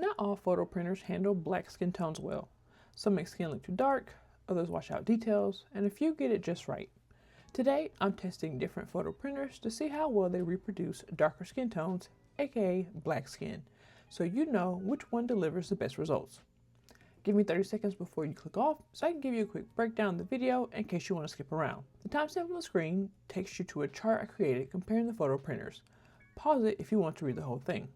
Not all photo printers handle black skin tones well. Some make skin look too dark, others wash out details, and a few get it just right. Today, I'm testing different photo printers to see how well they reproduce darker skin tones, aka black skin, so you know which one delivers the best results. Give me 30 seconds before you click off so I can give you a quick breakdown of the video in case you want to skip around. The timestamp on the screen takes you to a chart I created comparing the photo printers. Pause it if you want to read the whole thing.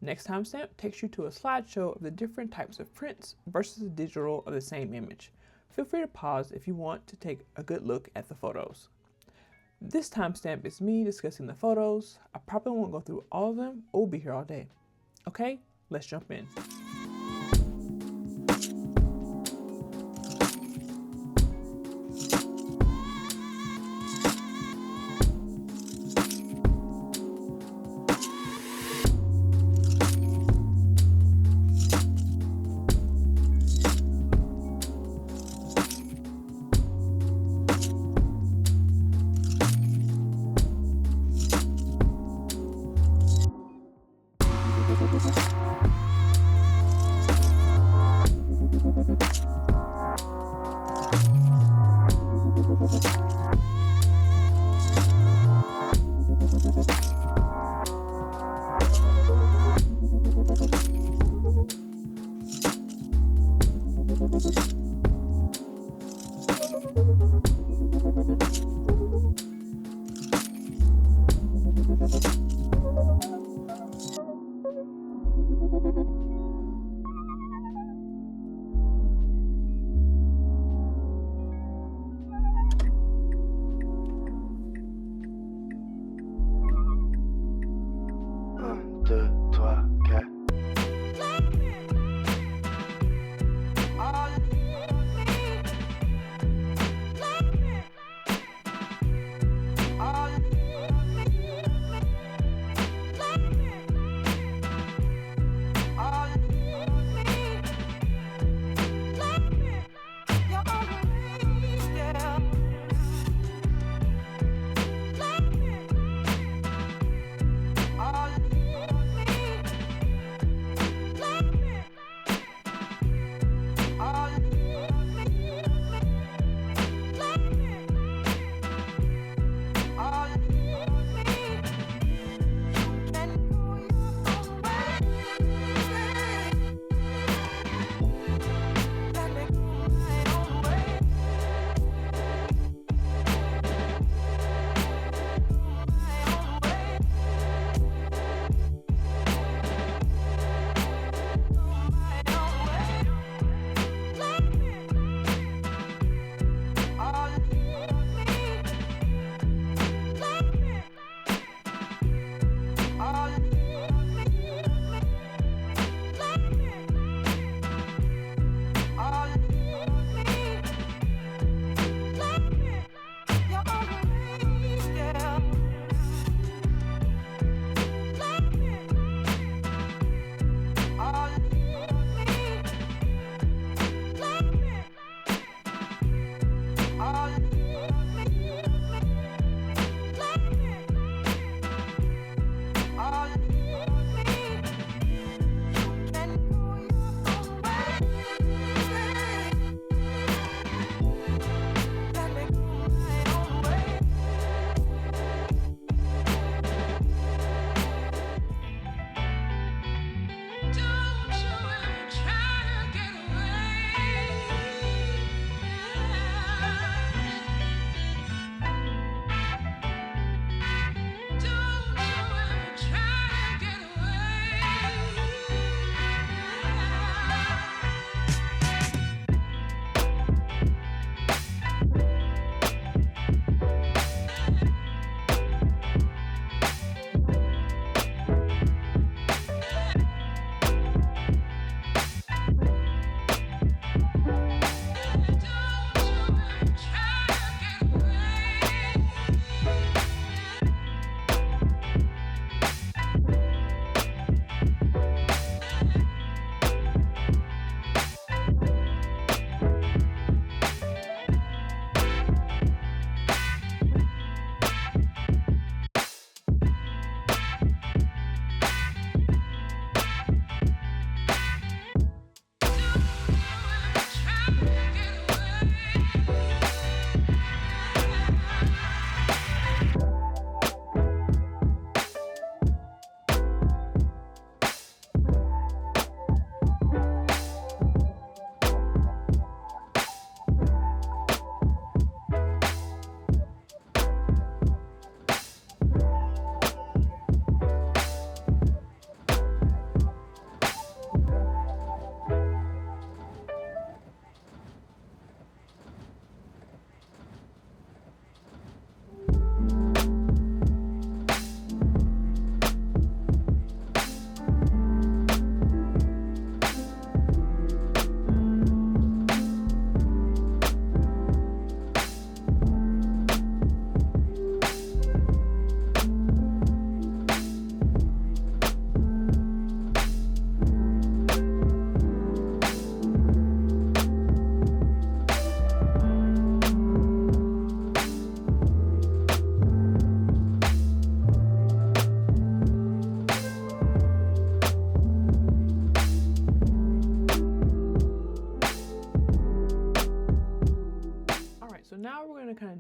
Next timestamp takes you to a slideshow of the different types of prints versus the digital of the same image. Feel free to pause if you want to take a good look at the photos. This timestamp is me discussing the photos. I probably won't go through all of them or we'll be here all day. Okay, let's jump in.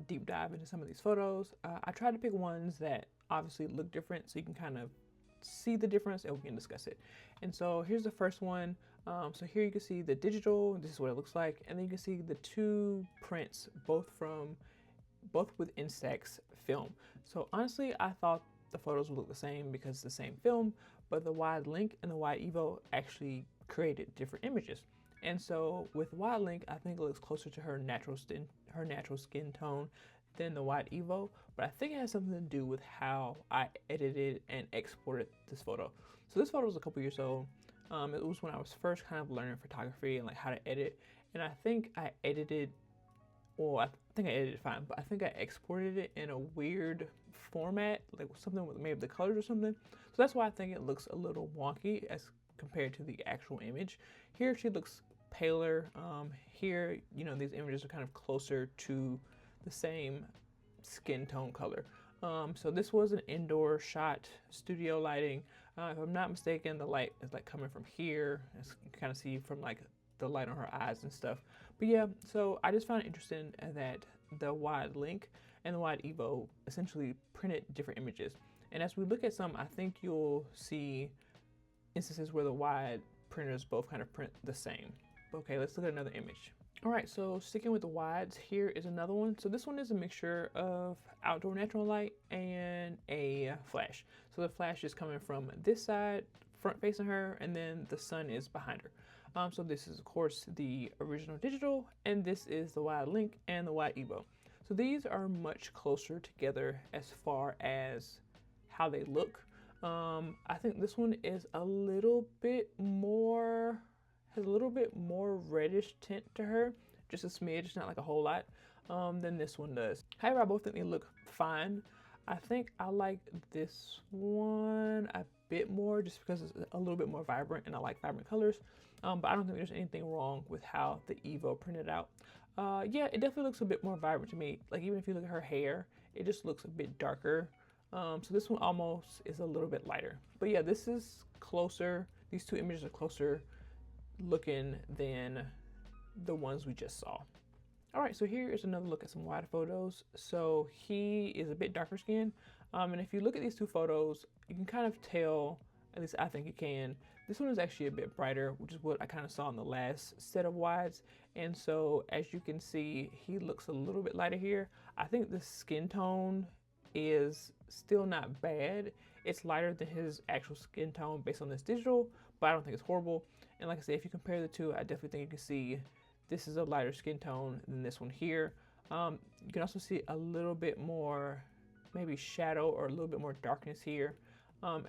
deep dive into some of these photos. I tried to pick ones that obviously look different so you can kind of see the difference and we can discuss it. And so here's the first one. So here you can see the digital, this is what it looks like, and then you can see the two prints, both with Instax film. So honestly, I thought the photos would look the same because it's the same film, but the wide link and the wide Evo actually created different images. And so with wide link, I think it looks closer to her natural skin tone than the wide Evo, but I think it has something to do with how I edited and exported this photo. So this photo was a couple years old. It was when I was first kind of learning photography and like how to edit, and I think I edited, well, I think I edited fine, but I think I exported it in a weird format, like something with maybe the colors or something. So that's why I think it looks a little wonky as compared to the actual image. Here she looks paler. Here, you know, these images are kind of closer to the same skin tone color. So this was an indoor shot, studio lighting. If I'm not mistaken, the light is like coming from here. As you can kind of see from like the light on her eyes and stuff. But yeah, so I just found it interesting that the wide link and the wide Evo essentially printed different images. And as we look at some, I think you'll see instances where the wide printers both kind of print the same. Okay, let's look at another image. All right, so sticking with the wides, here is another one. So this one is a mixture of outdoor natural light and a flash. So the flash is coming from this side, front facing her, and then the sun is behind her. So this is of course the original digital, and this is the wide link and the wide Evo. So these are much closer together as far as how they look. I think this one is a little bit more, has a little bit more reddish tint to her, just a smidge, not like a whole lot, than this one does. However, I both think they look fine. I think I like this one a bit more just because it's a little bit more vibrant and I like vibrant colors. But I don't think there's anything wrong with how the Evo printed out. Yeah, it definitely looks a bit more vibrant to me. Like even if you look at her hair, it just looks a bit darker. So this one almost is a little bit lighter. But yeah, this is closer. These two images are closer looking than the ones we just saw. All right, so here is another look at some wide photos. So he is a bit darker skinned. And if you look at these two photos, you can kind of tell, at least I think you can, this one is actually a bit brighter, which is what I kind of saw in the last set of wides. And so as you can see, he looks a little bit lighter here. I think the skin tone is still not bad. It's lighter than his actual skin tone based on this digital, but I don't think it's horrible. And like I said, if you compare the two, I definitely think you can see this is a lighter skin tone than this one here. You can also see a little bit more maybe shadow or a little bit more darkness here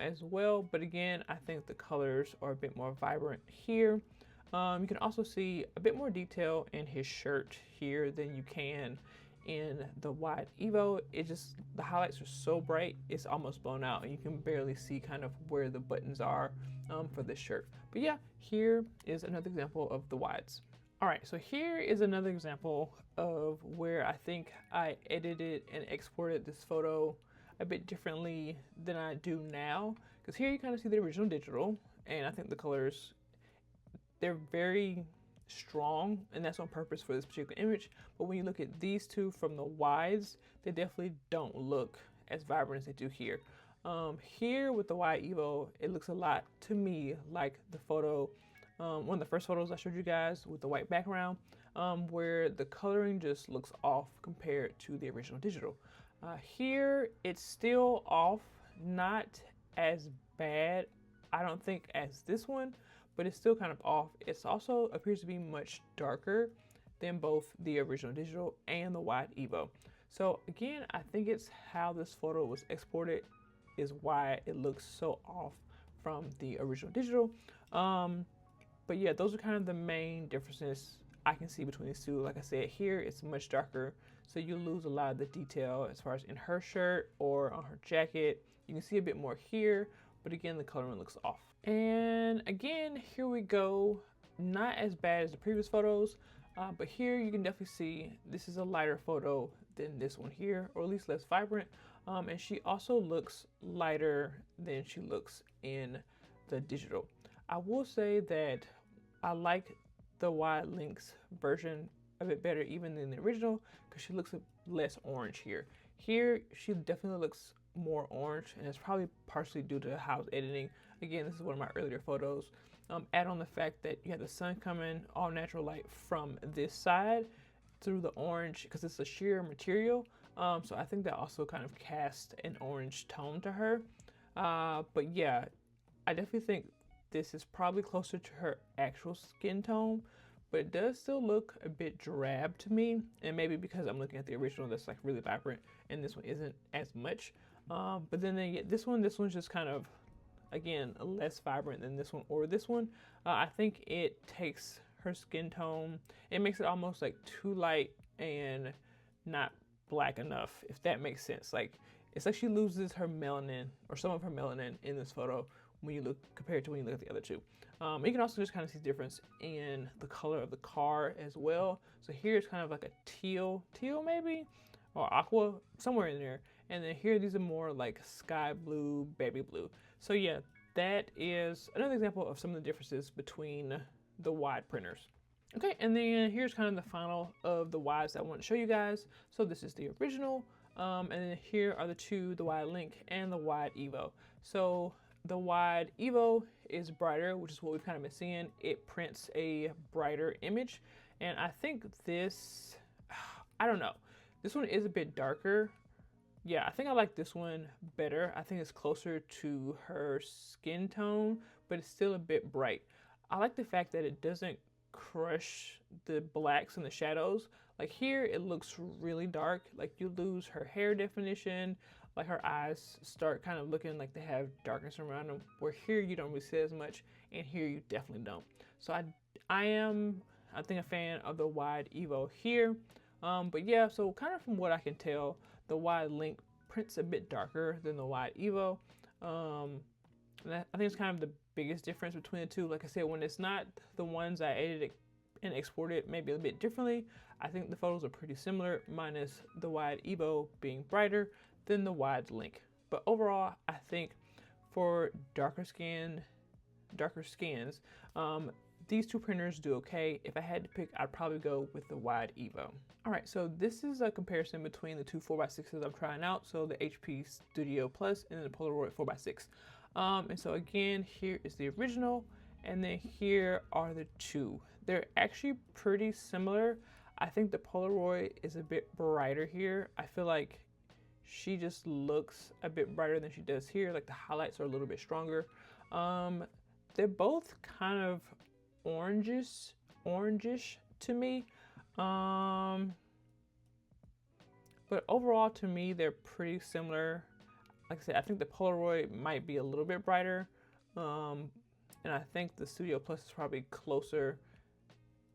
as well. But again, I think the colors are a bit more vibrant here. You can also see a bit more detail in his shirt here than you can in the wide Evo. It just, the highlights are so bright, it's almost blown out and you can barely see kind of where the buttons are for this shirt. But yeah, here is another example of the wides. All right, so here is another example of where I think I edited and exported this photo a bit differently than I do now. Because here you kind of see the original digital, and I think the colors, they're very strong, and that's on purpose for this particular image. But when you look at these two from the wides, they definitely don't look as vibrant as they do here. Here with the wide Evo, it looks a lot to me like the photo, one of the first photos I showed you guys with the white background, where the coloring just looks off compared to the original digital. Here it's still off, not as bad, I don't think, as this one, but it's still kind of off. It also appears to be much darker than both the original digital and the wide Evo. So again, I think it's how this photo was exported is why it looks so off from the original digital. But yeah, those are kind of the main differences I can see between these two. Like I said, here it's much darker, so you lose a lot of the detail as far as in her shirt or on her jacket. You can see a bit more here, but again, the coloring looks off. And again, here we go. Not as bad as the previous photos, but here you can definitely see this is a lighter photo than this one here, or at least less vibrant. And she also looks lighter than she looks in the digital. I will say that I like the wide links version a bit better even than the original, because she looks a less orange here. Here, she definitely looks more orange, and it's probably partially due to how I was editing. Again, this is one of my earlier photos. Add on the fact that you have the sun coming, all natural light from this side through the orange, because it's a sheer material. So I think that also kind of cast an orange tone to her. But yeah, I definitely think this is probably closer to her actual skin tone, but it does still look a bit drab to me. And maybe because I'm looking at the original that's like really vibrant and this one isn't as much. But then this one's just kind of, again, less vibrant than this one or this one. I think it takes her skin tone, it makes it almost like too light and not black enough, if that makes sense. Like, it's like she loses her melanin, or some of her melanin, in this photo when you look, compared to when you look at the other two. You can also just kind of see the difference in the color of the car as well. So here it's kind of like a teal maybe, or aqua, somewhere in there. And then here, these are more like sky blue, baby blue. So yeah, that is another example of some of the differences between the wide printers. Okay, and then here's kind of the final of the wides that I want to show you guys. So this is the original, and then here are the two, the wide link and the wide Evo. So the wide Evo is brighter, which is what we've kind of been seeing. It prints a brighter image, and I think this, I don't know, this one is a bit darker. Yeah, I think I like this one better. I think it's closer to her skin tone, but it's still a bit bright. I like the fact that it doesn't crush the blacks and the shadows. Like here, it looks really dark. Like you lose her hair definition, like her eyes start kind of looking like they have darkness around them, where here you don't really see as much, and here you definitely don't. So I think a fan of the wide Evo here. But yeah, so kind of from what I can tell, the wide link prints a bit darker than the wide Evo. And I think it's kind of the biggest difference between the two. Like I said, when it's not the ones I edited and exported maybe a bit differently, I think the photos are pretty similar, minus the wide Evo being brighter than the wide link. But overall, I think for darker skins, these two printers do okay. If I had to pick, I'd probably go with the wide Evo. All right, so this is a comparison between the two 4x6s I'm trying out. So the HP Studio Plus and then the Polaroid 4x6. And so again, here is the original, and then here are the two. They're actually pretty similar. I think the Polaroid is a bit brighter here. I feel like she just looks a bit brighter than she does here. Like the highlights are a little bit stronger. They're both kind of orangish to me. But overall, to me, they're pretty similar. Like I said, I think the Polaroid might be a little bit brighter. And I think the Studio Plus is probably closer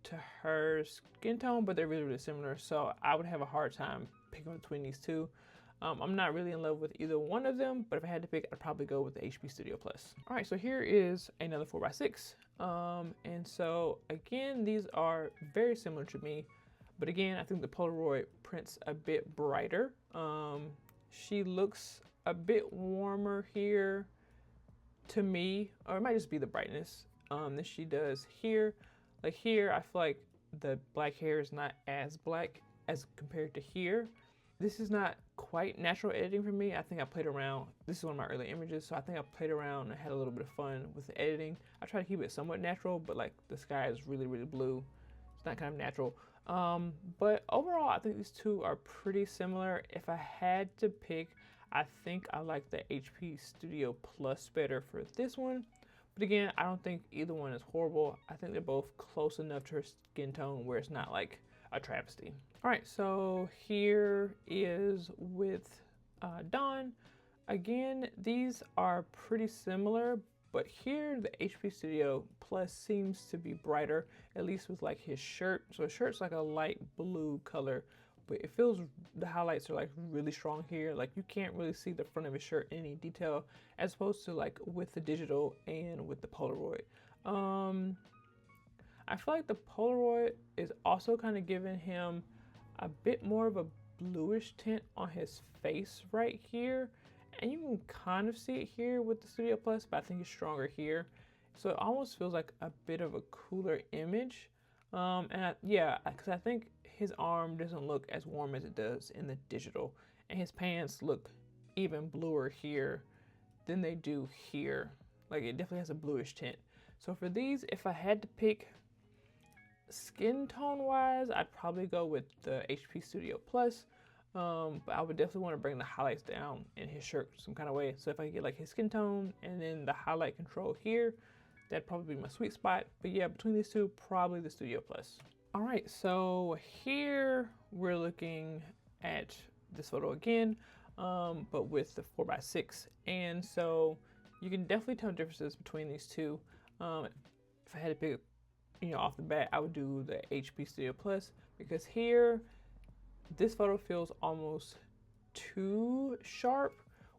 to her skin tone, but they're really, really similar. So I would have a hard time picking between these two. I'm not really in love with either one of them, but if I had to pick, I'd probably go with the HP Studio Plus. All right, so here is another 4x6. And so again, these are very similar to me, but again, I think the Polaroid prints a bit brighter. She looks a bit warmer here to me, or it might just be the brightness that she does here. Like here, I feel like the black hair is not as black as compared to here. This is not quite natural editing for me. I think I played around. This is one of my early images, so I think I played around and had a little bit of fun with the editing. I try to keep it somewhat natural, but like the sky is really, really blue. It's not kind of natural. But overall, I think these two are pretty similar. If I had to pick, I think I like the HP Studio Plus better for this one. But again, I don't think either one is horrible. I think they're both close enough to her skin tone where it's not like a travesty. All right, so here is with Dawn. Again, these are pretty similar, but here the HP Studio Plus seems to be brighter, at least with like his shirt. So his shirt's like a light blue color, but it feels, the highlights are like really strong here. Like you can't really see the front of his shirt in any detail, as opposed to like with the digital and with the Polaroid. I feel like the Polaroid is also kind of giving him a bit more of a bluish tint on his face right here. And you can kind of see it here with the Studio Plus, but I think it's stronger here. So it almost feels like a bit of a cooler image. Yeah, because I think his arm doesn't look as warm as it does in the digital, and his pants look even bluer here than they do here. Like, it definitely has a bluish tint. So for these, if I had to pick skin tone wise, I'd probably go with the HP Studio Plus. But I would definitely want to bring the highlights down in his shirt some kind of way. So if I could get like his skin tone and then the highlight control here, that'd probably be my sweet spot. But yeah, between these two, probably the Studio Plus. All right, so here we're looking at this photo again, but with the 4x6. And so you can definitely tell differences between these two. If I had to pick, off the bat, I would do the HP Studio Plus, because here, this photo feels almost too sharp,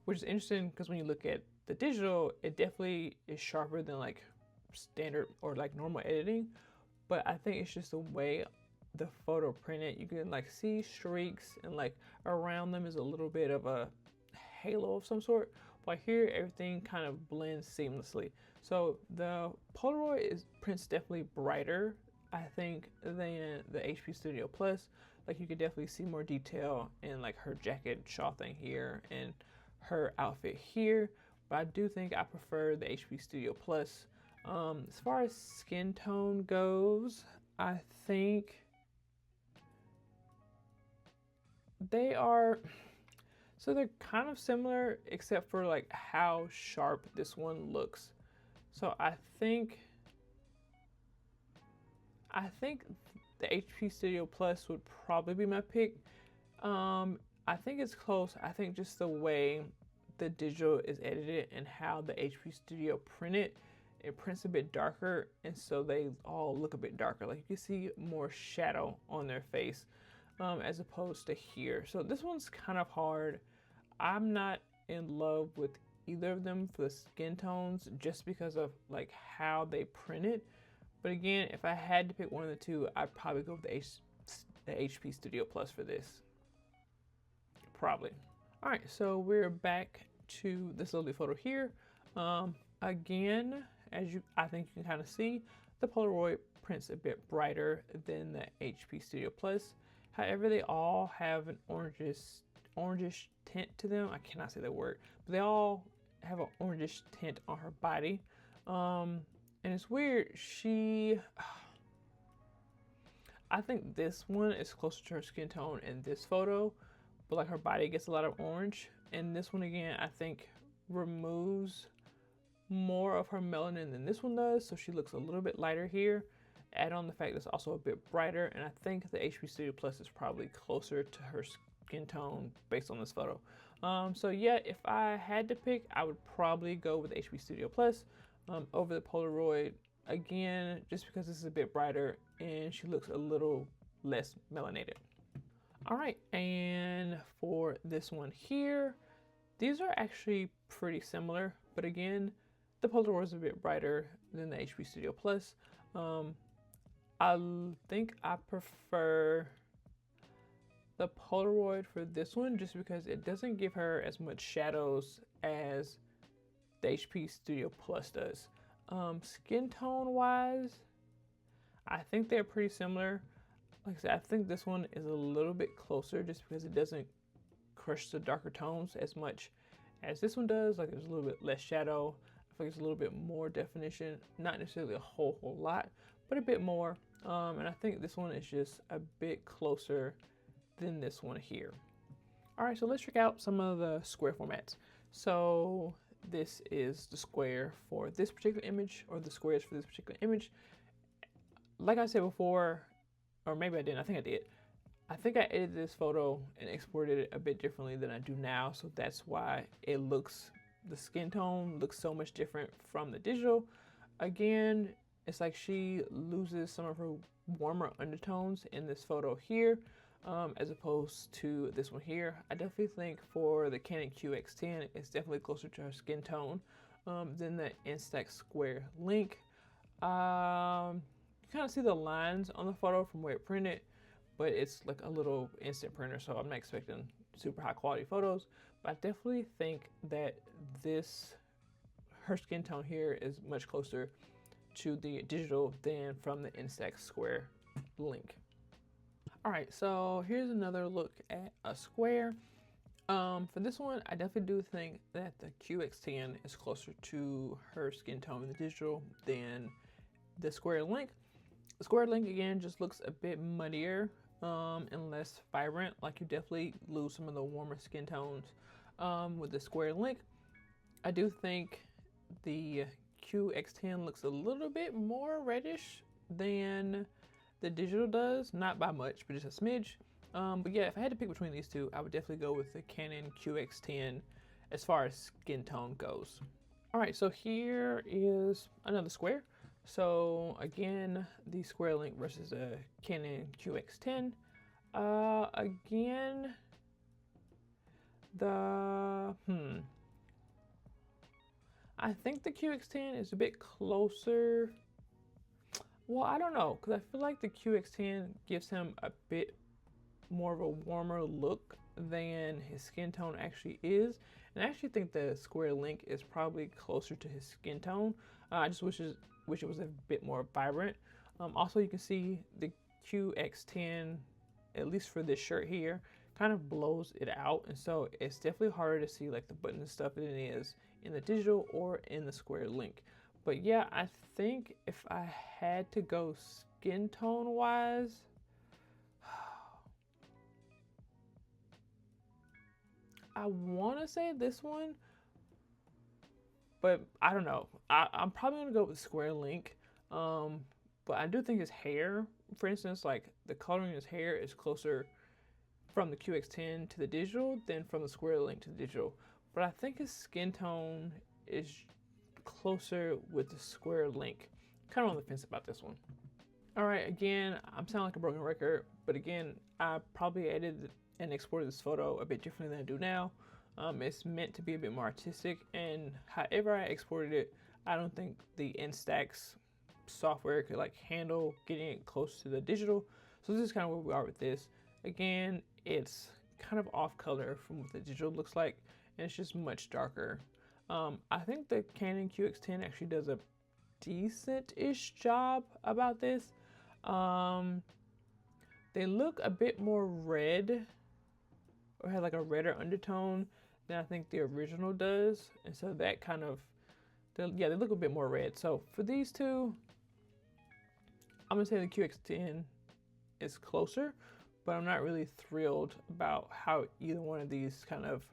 which is interesting because when you look at the digital, it definitely is sharper than like standard or like normal editing. But I think it's just the way the photo printed. You can like see streaks, and like around them is a little bit of a halo of some sort. But here, everything kind of blends seamlessly. So the Polaroid prints definitely brighter, I think, than the HP Studio Plus. Like, you could definitely see more detail in like her jacket shawl thing here and her outfit here. But I do think I prefer the HP Studio Plus. As far as skin tone goes, I think they're kind of similar, except for like how sharp this one looks. So I think the HP Studio Plus would probably be my pick. I think it's close. I think just the way the digital is edited and how the HP Studio printed, it prints a bit darker, and so they all look a bit darker. Like, you can see more shadow on their face, as opposed to here. So this one's kind of hard. I'm not in love with either of them for the skin tones, just because of like how they print it. But again, if I had to pick one of the two, I'd probably go with the HP Studio Plus for this. Probably. All right, so we're back to this lovely photo here. Again, I think you can kind of see, the Polaroid prints a bit brighter than the HP Studio Plus. However, they all have an orangish tint to them. I cannot say that word, but they all have an orangish tint on her body. And it's weird. I think this one is closer to her skin tone in this photo, but like her body gets a lot of orange. And this one, again, I think removes more of her melanin than this one does, so she looks a little bit lighter here. Add on the fact that it's also a bit brighter, and I think the HP Studio Plus is probably closer to her skin tone based on this photo. So yeah, if I had to pick, I would probably go with the HP Studio Plus over the Polaroid, again, just because this is a bit brighter and she looks a little less melanated. All right, and for this one here, these are actually pretty similar, but again, the Polaroid is a bit brighter than the HP Studio Plus. I think I prefer the Polaroid for this one, just because it doesn't give her as much shadows as the HP Studio Plus does. Skin tone wise, I think they're pretty similar. Like I said, I think this one is a little bit closer, just because it doesn't crush the darker tones as much as this one does. Like, there's a little bit less shadow. I think there's a little bit more definition, not necessarily a whole lot, but a bit more. And I think this one is just a bit closer than this one here. All right, so let's check out some of the square formats. So this is the square for this particular image, or the squares for this particular image. Like I said before, or maybe I didn't, I think I did. I think I edited this photo and exported it a bit differently than I do now, so that's why the skin tone looks so much different from the digital. Again, it's like she loses some of her warmer undertones in this photo here, as opposed to this one here. I definitely think for the Canon QX10, it's definitely closer to her skin tone than the Instax Square Link. You kind of see the lines on the photo from where it printed, but it's like a little instant printer, so I'm not expecting super high quality photos. But I definitely think that her skin tone here is much closer to the digital than from the Instax Square Link. All right, so here's another look at a square. For this one, I definitely do think that the QX10 is closer to her skin tone in the digital than the square link. The square link again just looks a bit muddier and less vibrant. Like you definitely lose some of the warmer skin tones with the square link. I do think the QX10 looks a little bit more reddish than the digital does, not by much, but just a smidge. But yeah, if I had to pick between these two, I would definitely go with the Canon QX10 as far as skin tone goes. All right, so here is another square. So again, the square link versus the Canon QX10. Again, I think the QX10 is a bit closer. Well, I don't know, because I feel like the QX10 gives him a bit more of a warmer look than his skin tone actually is. And I actually think the square link is probably closer to his skin tone. I just wish it was a bit more vibrant. Also, you can see the QX10, at least for this shirt here, kind of blows it out. And so it's definitely harder to see like the buttons and stuff than it is in the digital or in the square link. But yeah, I think if I had to go skin tone wise, I want to say this one, but I don't know. I'm probably gonna go with square link. But I do think his hair, for instance, like the coloring in his hair is closer from the QX10 to the digital than from the square link to the digital. But I think his skin tone is closer with the square link. Kind of on the fence about this one. All right, again, I'm sounding like a broken record, but again, I probably edited and exported this photo a bit differently than I do now. It's meant to be a bit more artistic, and however I exported it, I don't think the Instax software could like handle getting it close to the digital. So this is kind of where we are with this. Again, it's kind of off color from what the digital looks like, and it's just much darker. I think the Canon QX10 actually does a decent-ish job about this. They look a bit more red, or have like a redder undertone than I think the original does. And so that kind of, they look a bit more red. So for these two, I'm gonna say the QX10 is closer, but I'm not really thrilled about how either one of these kind of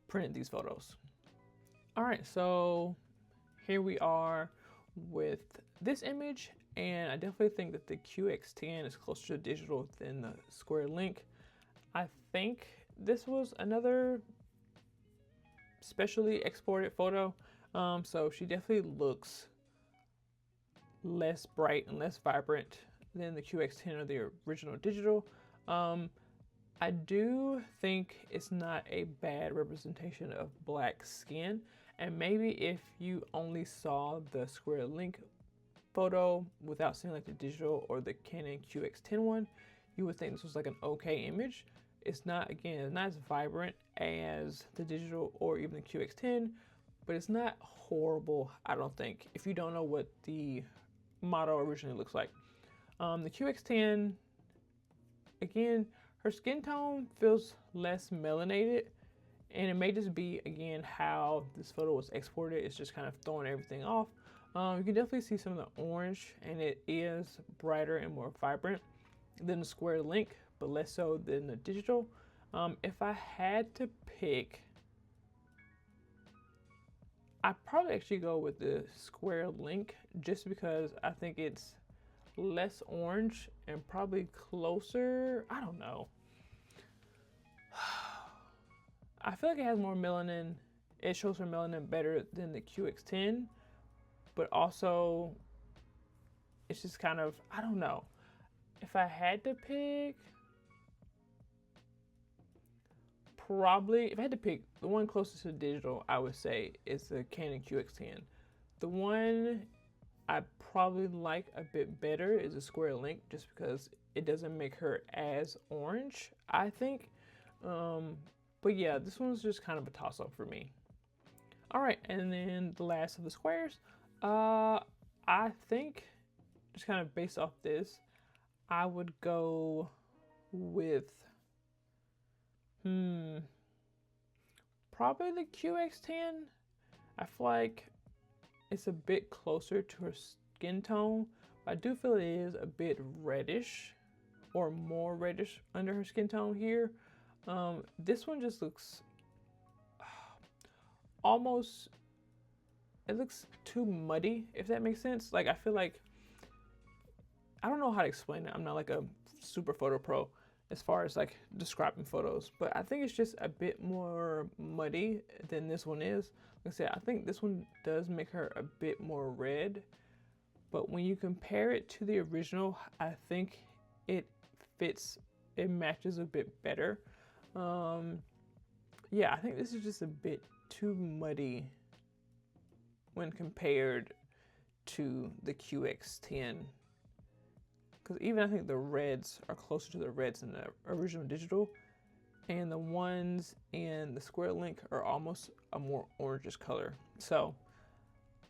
printed these photos. All right, so here we are with this image, and I definitely think that the QX10 is closer to digital than the square link. I think this was another specially exported photo, so she definitely looks less bright and less vibrant than the QX10 or the original digital. I do think it's not a bad representation of black skin, and maybe if you only saw the square link photo without seeing like the digital or the Canon QX10 one, you would think this was like an okay image. It's not, again, it's not as vibrant as the digital or even the QX10, but it's not horrible, I don't think, if you don't know what the model originally looks like. The QX10, again, her skin tone feels less melanated, and it may just be, again, how this photo was exported. It's just kind of throwing everything off. You can definitely see some of the orange, and it is brighter and more vibrant than the square link, but less so than the digital. If I had to pick, I'd probably actually go with the square link, just because I think it's less orange and probably closer, I don't know. I feel like it has more melanin. It shows her melanin better than the QX10, but also it's just kind of, I don't know. If I had to pick, probably, if I had to pick the one closest to digital, I would say is the Canon QX10. The one I probably like a bit better is a square link, just because it doesn't make her as orange, I think. But yeah, this one's just kind of a toss-up for me. All right, and then the last of the squares. I think, just kind of based off this, I would go with, probably the QX10. I feel like it's a bit closer to her skin tone, but I do feel it is a bit reddish or more reddish under her skin tone here. This one just looks almost, it looks too muddy, if that makes sense. Like, I feel like, I don't know how to explain it. I'm not like a super photo pro as far as like describing photos, but I think it's just a bit more muddy than this one is. Like I said, I think this one does make her a bit more red, but when you compare it to the original, I think it fits, it matches a bit better. Yeah, I think this is just a bit too muddy when compared to the QX10. Because even I think the reds are closer to the reds in the original digital, and the ones in the square link are almost a more orangish color. So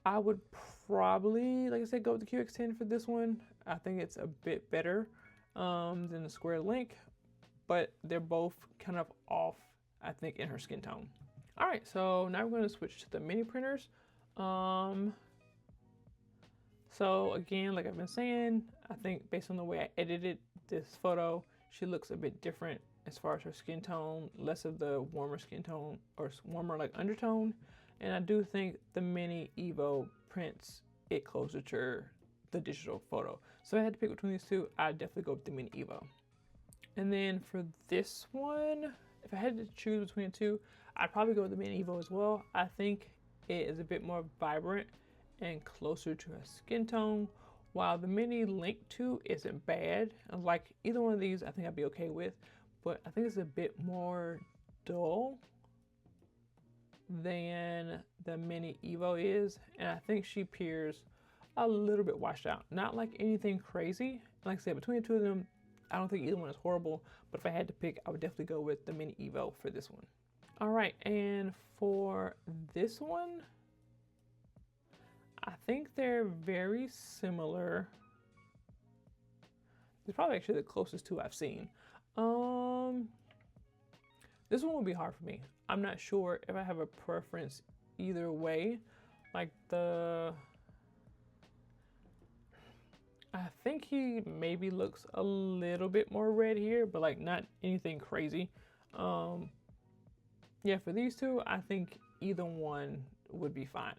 I would probably, like I said, go with the QX10 for this one. I think it's a bit better than the square link, but they're both kind of off, I think, in her skin tone. All right, so now we're going to switch to the mini printers. So again, like I've been saying, I think based on the way I edited this photo, she looks a bit different as far as her skin tone, less of the warmer skin tone or warmer like undertone. And I do think the Mini Evo prints it closer to the digital photo. So if I had to pick between these two, I'd definitely go with the Mini Evo. And then for this one, if I had to choose between the two, I'd probably go with the Mini Evo as well. I think it is a bit more vibrant and closer to her skin tone, while the Mini Link 2 isn't bad. Like either one of these, I think I'd be okay with, but I think it's a bit more dull than the Mini Evo is, and I think she appears a little bit washed out. Not like anything crazy. Like I said, between the two of them, I don't think either one is horrible, but if I had to pick, I would definitely go with the Mini Evo for this one. All right, and for this one, I think they're very similar. It's probably actually the closest two I've seen. This one will be hard for me. I'm not sure if I have a preference either way. Like I think he maybe looks a little bit more red here, but like not anything crazy. Yeah, for these two, I think either one would be fine.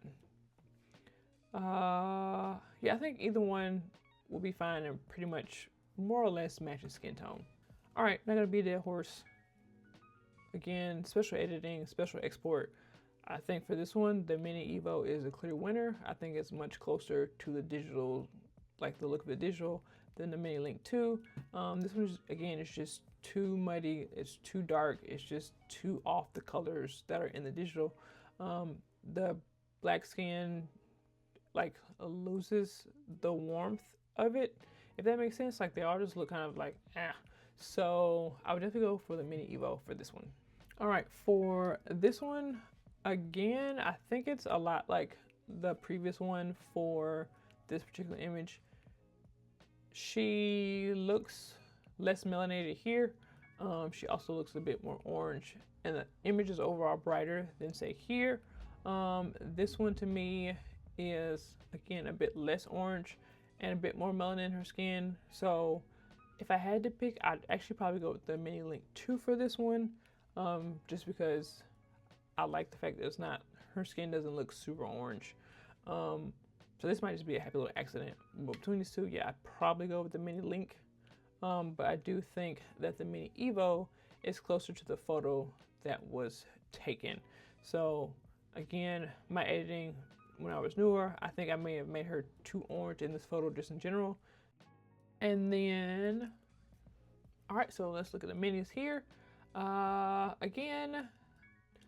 Yeah, I think either one will be fine and pretty much more or less matches skin tone. All right, not gonna be a dead horse. Again, special editing, special export. I think for this one, the Mini Evo is a clear winner. I think it's much closer to the digital, like the look of the digital, than the Mini Link 2. This one, again, is just too muddy. It's too dark. It's just too off the colors that are in the digital. The black skin like loses the warmth of it, if that makes sense. Like they all just look kind of like so I would definitely go for the Mini Evo for this one. All right, for this one, again, I think it's a lot like the previous one for this particular image. She looks less melanated here. She also looks a bit more orange, and the image is overall brighter than say here. This one to me is again a bit less orange and a bit more melanin in her skin. So if I had to pick, I'd actually probably go with the Mini Link 2 for this one, just because I like the fact that it's not, her skin doesn't look super orange. So this might just be a happy little accident. But between these two, yeah, I'd probably go with the Mini Link. But I do think that the Mini Evo is closer to the photo that was taken. So again, my editing when I was newer, I think I may have made her too orange in this photo just in general. And then, all right, so let's look at the minis here. Again,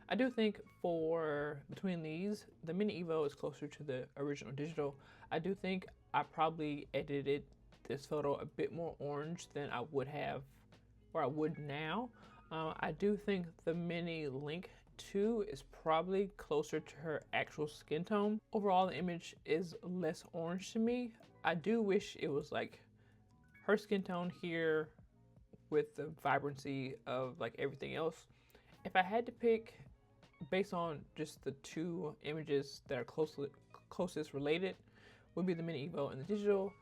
I do think for between these, the Mini Evo is closer to the original digital. I do think I probably edited this photo a bit more orange than I would have, or I would now. I do think the Mini Link 2 is probably closer to her actual skin tone. Overall, the image is less orange to me. I do wish it was like her skin tone here with the vibrancy of like everything else. If I had to pick based on just the two images that are closest related, would be the Mini Evo and the digital.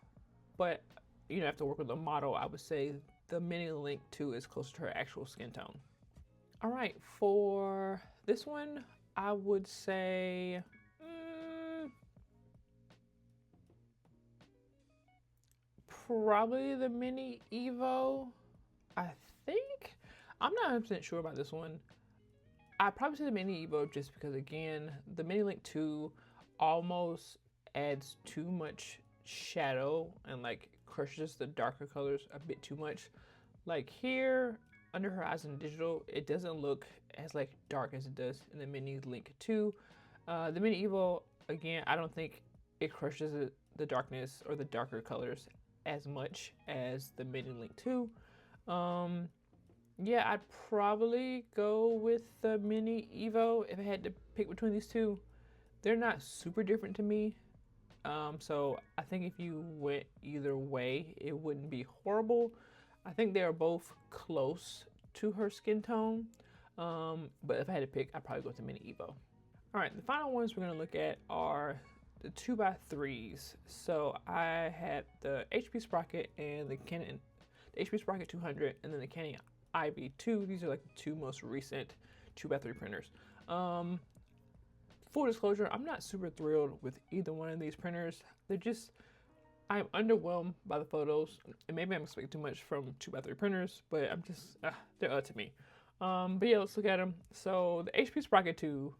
But you know, have to work with the model. I would say the Mini Link 2 is closer to her actual skin tone. All right, for this one, I would say probably the Mini Evo. I think I'm not 100% sure about this one. I'd probably say the Mini Evo just because, again, the Mini Link 2 almost adds too much shadow and like crushes the darker colors a bit too much. Like here under her eyes in digital, it doesn't look as like dark as it does in the Mini Link 2. The Mini Evo, again, I don't think it crushes the darkness or the darker colors as much as the Mini Link 2. Yeah, I'd probably go with the Mini Evo if I had to pick between these two. They're not super different to me. So I think if you went either way, it wouldn't be horrible. I think they are both close to her skin tone. But if I had to pick, I'd probably go with the Mini Evo. All right, the final ones we're gonna look at are the 2x3s. So I had the HP Sprocket and the HP Sprocket 200, and then the Canon Ivy 2. These are like the two most recent 2x3 printers. Full disclosure, I'm not super thrilled with either one of these printers. I'm underwhelmed by the photos, and maybe I'm expecting too much from 2x3 printers, but I'm just, they're to me. But yeah, let's look at them. So the HP Sprocket 2,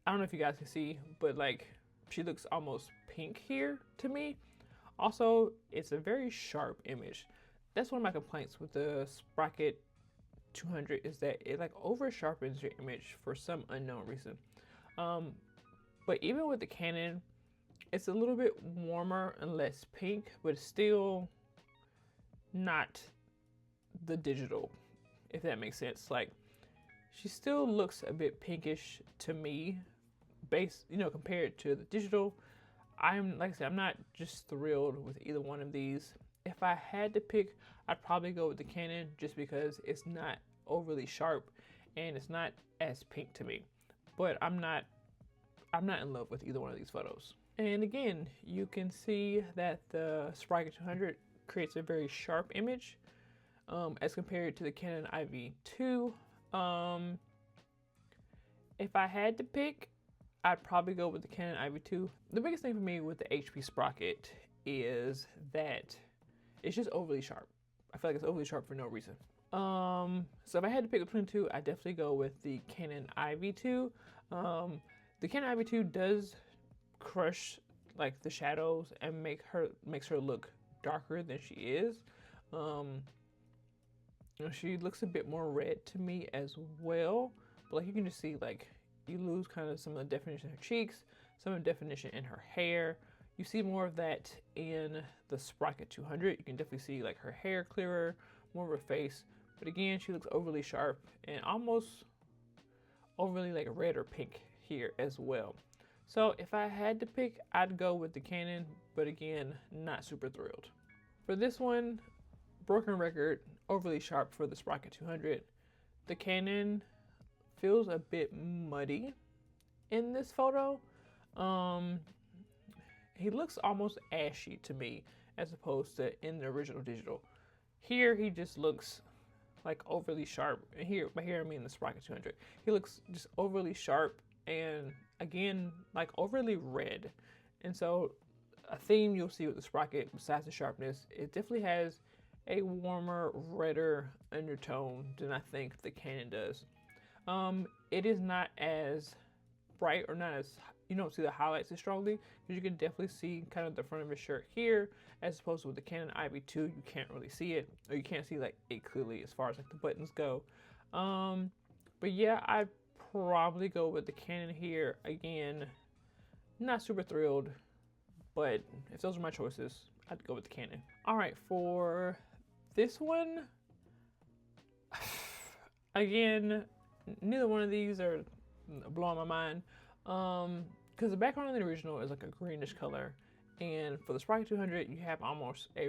I don't know if you guys can see, but like, she looks almost pink here to me. Also, it's a very sharp image. That's one of my complaints with the Sprocket 200 is that it like over sharpens your image for some unknown reason. But even with the Canon, it's a little bit warmer and less pink, but it's still not the digital, if that makes sense. Like, she still looks a bit pinkish to me, compared to the digital. Like I said, I'm not just thrilled with either one of these. If I had to pick, I'd probably go with the Canon just because it's not overly sharp and it's not as pink to me. But I'm not in love with either one of these photos. And again, you can see that the Sprocket 200 creates a very sharp image as compared to the Canon Ivy 2. If I had to pick, I'd probably go with the Canon Ivy 2. The biggest thing for me with the HP Sprocket is that it's just overly sharp. I feel like it's overly sharp for no reason. So if I had to pick between the two, I'd definitely go with the Canon Ivy 2. The Canon Ivy 2 does crush like the shadows and makes her look darker than she is. She looks a bit more red to me as well. But like you can just see, like, you lose kind of some of the definition in her cheeks, some of the definition in her hair. You see more of that in the Sprocket 200. You can definitely see like her hair clearer, more of her face. But again, she looks overly sharp and almost overly like red or pink here as well. So if I had to pick, I'd go with the Canon, but again, not super thrilled. For this one, broken record, overly sharp for the Sprocket 200. The Canon feels a bit muddy in this photo. He looks almost ashy to me as opposed to in the original digital. Here he just looks like overly sharp. And here I mean the Sprocket 200. He looks just overly sharp and again like overly red. And so a theme you'll see with the Sprocket, besides the sharpness, it definitely has a warmer, redder undertone than I think the Canon does. It is not as bright or not as, you don't see the highlights as strongly, because you can definitely see kind of the front of his shirt here, as opposed to with the Canon Ivy 2, you can't really see it, or you can't see like it clearly as far as like the buttons go. But yeah, I'd probably go with the Canon here. Again, not super thrilled, but if those are my choices, I'd go with the Canon. All right, for this one, again, neither one of these are blowing my mind, because the background in the original is like a greenish color, and for the Sprocket 200 you have almost a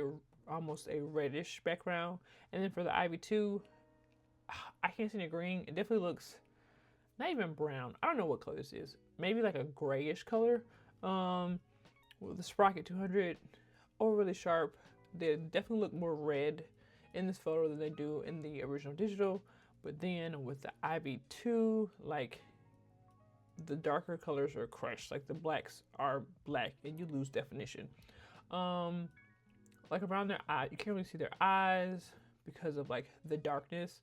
almost a reddish background. And then for the Ivy 2, I can't see any green. It definitely looks not even brown. I don't know what color this is. Maybe like a grayish color. With the Sprocket 200, overly sharp. They definitely look more red in this photo than they do in the original digital. But then with the Ivy 2, like the darker colors are crushed. Like the blacks are black and you lose definition. Like around their eye, you can't really see their eyes because of like the darkness.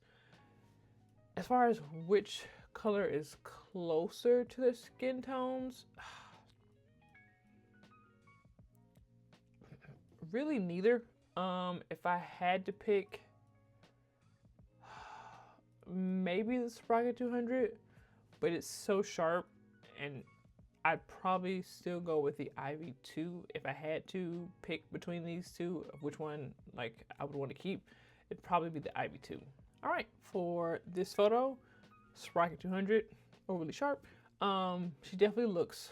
As far as which color is closer to their skin tones, really neither. If I had to pick, maybe the Sprocket 200, but it's so sharp, and I'd probably still go with the Ivy 2 if I had to pick between these two of which one like I would want to keep. It'd probably be the Ivy 2. All right, for this photo, Sprocket 200, overly sharp. She definitely looks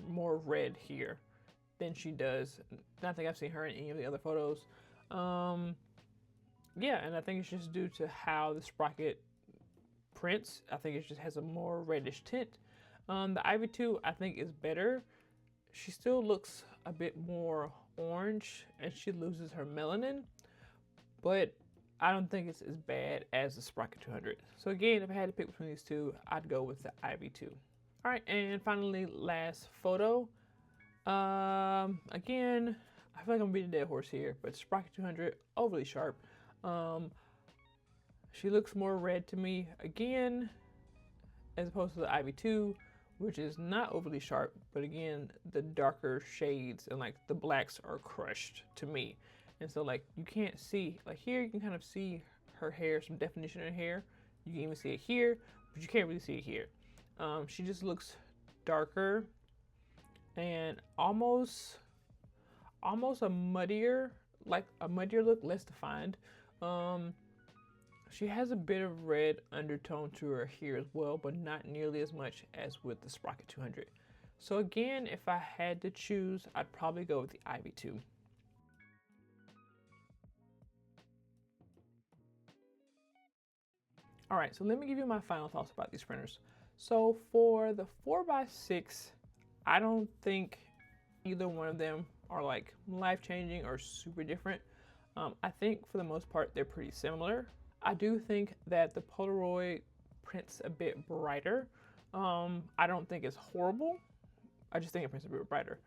more red here than she does. I think I've seen her in any of the other photos. Yeah, and I think it's just due to how the Sprocket prints. I think it just has a more reddish tint. The Ivy 2 I think is better. She still looks a bit more orange and she loses her melanin, but I don't think it's as bad as the Sprocket 200. So again, if I had to pick between these two, I'd go with the Ivy 2. All right, and finally, last photo. Again, I feel like I'm beating a dead horse here, but Sprocket 200, overly sharp. She looks more red to me, again, as opposed to the Ivy 2, which is not overly sharp, but again, the darker shades and like the blacks are crushed to me. And so like you can't see, like here you can kind of see her hair, some definition in her hair. You can even see it here, but you can't really see it here. She just looks darker and almost a muddier, like a muddier look, less defined. She has a bit of red undertone to her here as well, but not nearly as much as with the Sprocket 200. So again, if I had to choose, I'd probably go with the Ivy 2. All right, so let me give you my final thoughts about these printers. So for the 4x6, I don't think either one of them are like life-changing or super different. I think for the most part, they're pretty similar. I do think that the Polaroid prints a bit brighter. I don't think it's horrible. I just think it prints a bit brighter.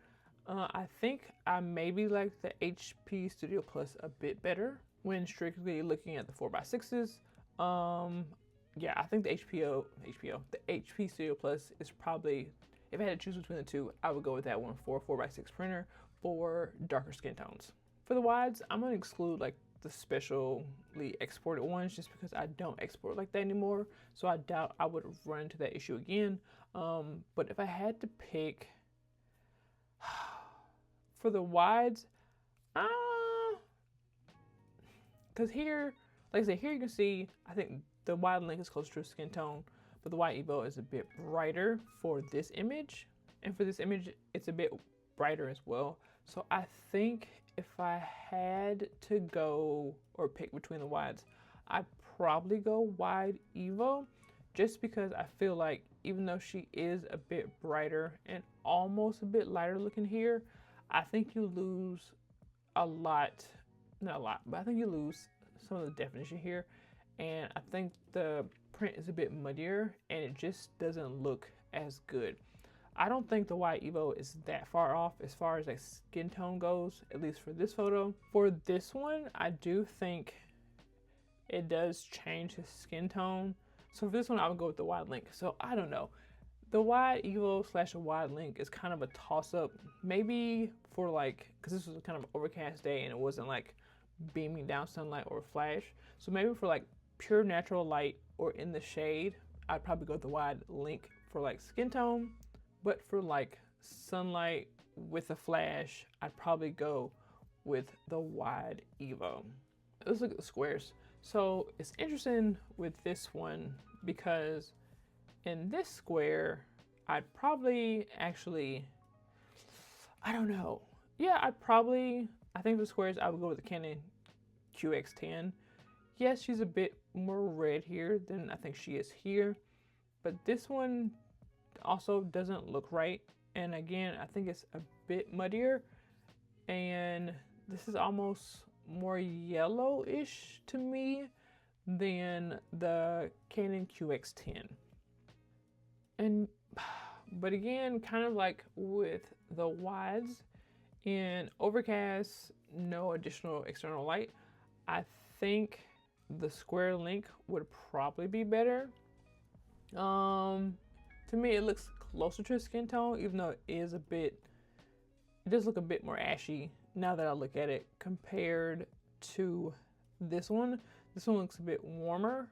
I think I maybe like the HP Studio Plus a bit better when strictly looking at the 4x6s. Yeah, I think the HP Studio Plus is probably, if I had to choose between the two, I would go with that one for a 4x6 printer for darker skin tones. For the wides, I'm gonna exclude like the specially exported ones just because I don't export like that anymore. So I doubt I would run into that issue again. But if I had to pick for the wides, because here, like I said, here you can see, I think the wide length is closer to skin tone, but the WIDE Evo is a bit brighter for this image. And for this image, it's a bit brighter as well. So I think if I had to go or pick between the wides, I'd probably go WIDE Evo, just because I feel like even though she is a bit brighter and almost a bit lighter looking here, I think you lose a lot, not a lot, but I think you lose some of the definition here. And I think the print is a bit muddier and it just doesn't look as good. I don't think the WIDE Evo is that far off as far as like skin tone goes, at least for this photo. For this one, I do think it does change his skin tone. So for this one, I would go with the wide link. So I don't know. The WIDE Evo / a wide link is kind of a toss up. Maybe for like, cause this was kind of an overcast day and it wasn't like beaming down sunlight or flash. So maybe for like pure natural light or in the shade, I'd probably go with the wide link for like skin tone. But for like sunlight with a flash, I'd probably go with the WIDE Evo. Let's look at the squares. So it's interesting with this one because in this square, I'd probably actually, I don't know. Yeah, I think for the squares, I would go with the Canon QX10. Yes, she's a bit more red here than I think she is here, but this one also doesn't look right. And again, I think it's a bit muddier, and this is almost more yellowish to me than the Canon QX10. But again, kind of like with the wides, in overcast, no additional external light, I think the square link would probably be better. To me, it looks closer to a skin tone, even though it does look a bit more ashy now that I look at it compared to this one. This one looks a bit warmer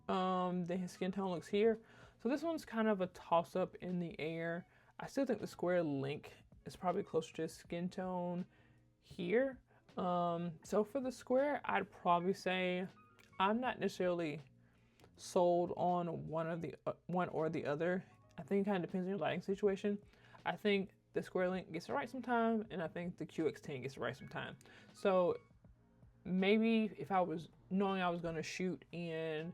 than his skin tone looks here. So this one's kind of a toss up in the air. I still think the square link is probably closer to his skin tone here. So for the square, I'd probably say I'm not necessarily sold on one or the other. I think it kind of depends on your lighting situation. I think the square link gets it right sometime, and I think the QX10 gets it right sometime. So maybe if I was knowing I was going to shoot in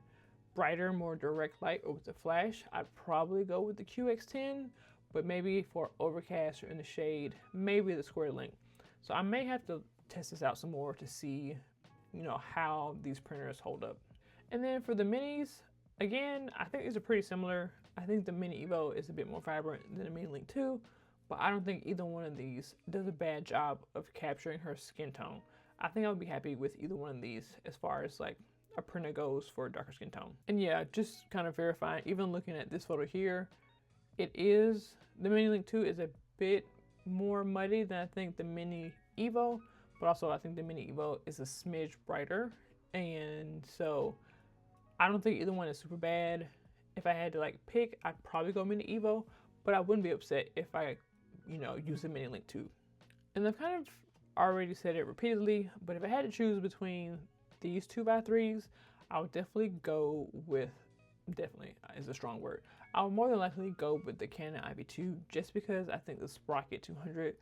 brighter, more direct light or with the flash, I'd probably go with the QX10. But maybe for overcast or in the shade, maybe the square link. So I may have to test this out some more to see, how these printers hold up. And then for the minis, again, I think these are pretty similar. I think the Mini Evo is a bit more vibrant than the Mini Link 2, but I don't think either one of these does a bad job of capturing her skin tone. I think I would be happy with either one of these as far as like a printer goes for a darker skin tone. And yeah, just kind of verifying, even looking at this photo here, the Mini Link 2 is a bit more muddy than I think the Mini Evo, but also I think the Mini Evo is a smidge brighter. And so I don't think either one is super bad. If I had to like pick, I'd probably go Mini Evo, but I wouldn't be upset if I, use the Mini Link 2. And I've kind of already said it repeatedly, but if I had to choose between these 2x3s, I would definitely go with, definitely is a strong word, I would more than likely go with the Canon Ivy 2 just because I think the Sprocket 200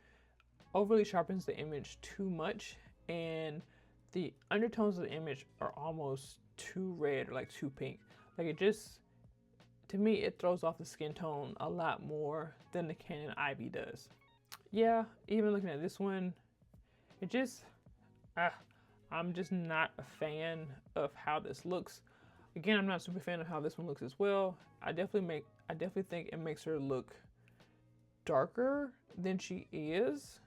overly sharpens the image too much, and the undertones of the image are almost too red or like too pink. Like it just, to me, it throws off the skin tone a lot more than the Canon Ivy does. Yeah, even looking at this one, it just, I'm just not a fan of how this looks. Again, I'm not a super fan of how this one looks as well. I definitely think it makes her look darker than she is,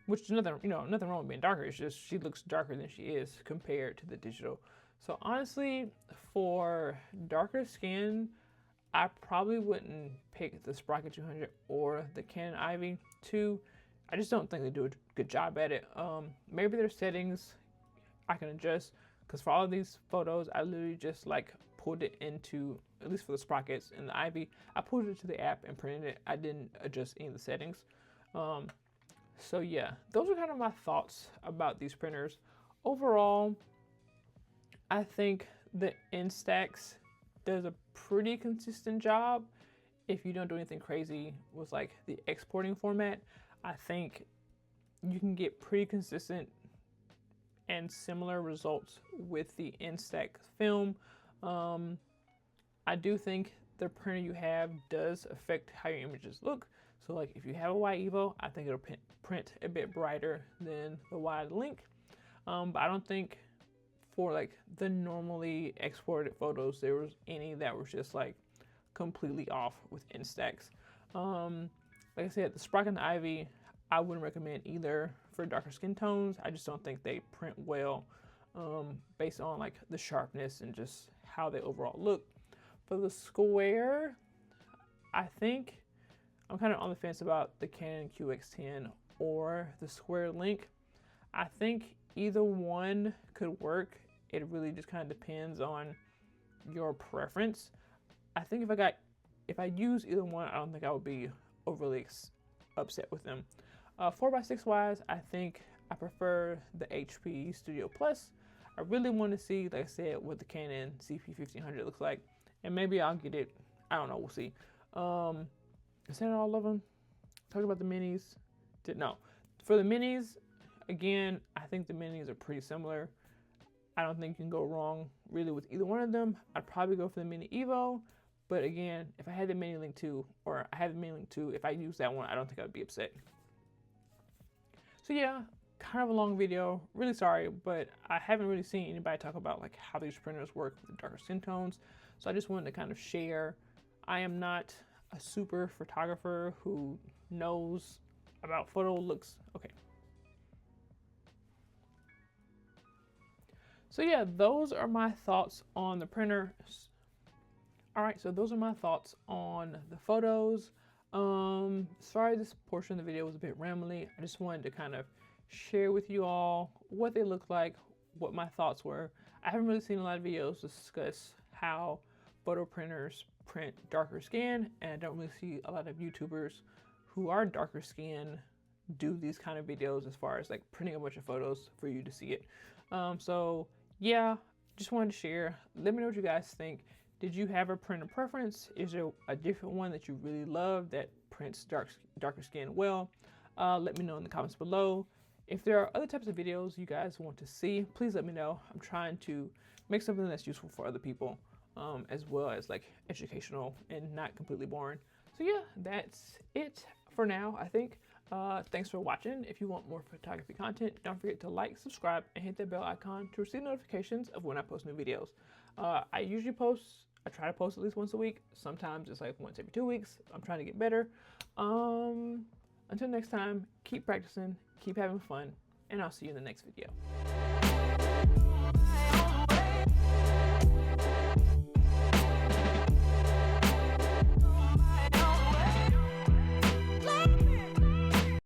which is nothing wrong with being darker. It's just she looks darker than she is compared to the digital. So honestly, for darker skin, I probably wouldn't pick the Sprocket 200 or the Canon Ivy 2. I just don't think they do a good job at it. Maybe their settings I can adjust, because for all of these photos, I literally just like pulled it into, at least for the Sprockets and the Ivy, I pulled it to the app and printed it. I didn't adjust any of the settings. So yeah, those are kind of my thoughts about these printers. Overall, I think the Instax does a pretty consistent job if you don't do anything crazy with like the exporting format. I think you can get pretty consistent and similar results with the Instax film. I do think the printer you have does affect how your images look. So like if you have a Wide Evo, I think it'll print a bit brighter than the Wide Link. But I don't think for like the normally exported photos, there was any that was just like completely off with Instax. Like I said, the Sprocket and the Ivy, I wouldn't recommend either for darker skin tones. I just don't think they print well based on like the sharpness and just how they overall look. For the square, I think I'm kind of on the fence about the Canon QX10 or the square link. I think either one could work. It really just kind of depends on your preference. I think if I use either one, I don't think I would be overly upset with them. 4x6 wise, I think I prefer the HP Studio Plus. I really want to see, like I said, what the Canon CP1500 looks like, and maybe I'll get it. I don't know, we'll see. Is that all of them? Talk about the minis. No, for the minis, again, I think the minis are pretty similar. I don't think you can go wrong really with either one of them. I'd probably go for the Mini Evo, but again, if I had the Mini Link 2, or I had the Mini Link 2, if I used that one, I don't think I'd be upset. So yeah, kind of a long video, really sorry, but I haven't really seen anybody talk about like how these printers work with the darker skin tones. So I just wanted to kind of share. I am not a super photographer who knows about photo looks. Okay. So yeah, those are my thoughts on the printer. All right, so those are my thoughts on the photos. Sorry this portion of the video was a bit rambly. I just wanted to kind of share with you all what they look like, what my thoughts were. I haven't really seen a lot of videos discuss how photo printers print darker skin, and I don't really see a lot of YouTubers who are darker skin do these kind of videos as far as like printing a bunch of photos for you to see it. So yeah, just wanted to share. Let me know what you guys think. Did you have a printer preference? Is there a different one that you really love that prints darker skin well? Let me know in the comments below. If there are other types of videos you guys want to see, please let me know. I'm trying to make something that's useful for other people, as well as like educational and not completely boring. So yeah, that's it for now, I think. Thanks for watching. If you want more photography content, don't forget to like, subscribe, and hit that bell icon to receive notifications of when I post new videos. I try to post at least once a week. Sometimes it's like once every 2 weeks. I'm trying to get better. Until next time, keep practicing, keep having fun, and I'll see you in the next video.